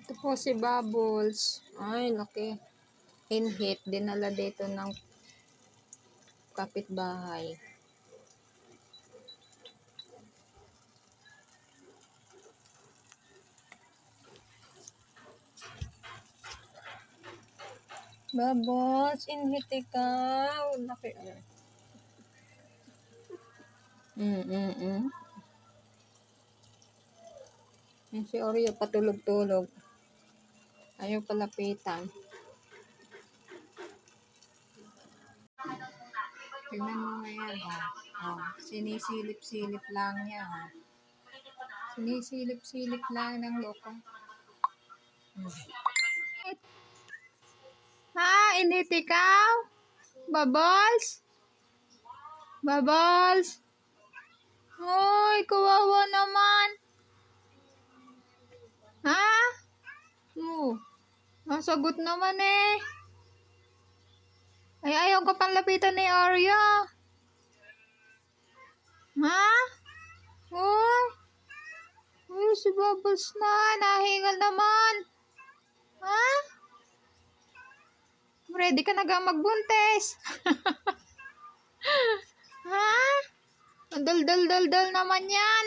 Ito po si Bubbles. Ay, laki. Hinhit. Dinala dito ng kapitbahay. Bubbles, inhit ikaw. Laki. Yan si Oreo, patulog-tulog. Ayaw palapitan. Tingnan mo nga yan, Sinisilip-silip lang yan, Sinisilip-silip lang ng loko. Ha? Init ikaw? Bubbles? Bubbles? Hoy, kawawa naman. Ha? Nasagot naman eh. Ay, ayaw ka pang lapitan ni Oreo. Ha? Uy, si Bubbles na. Nahingal naman. Ha? Ready ka na ga magbuntis? Ha? Dal-dal-dal-dal naman yan.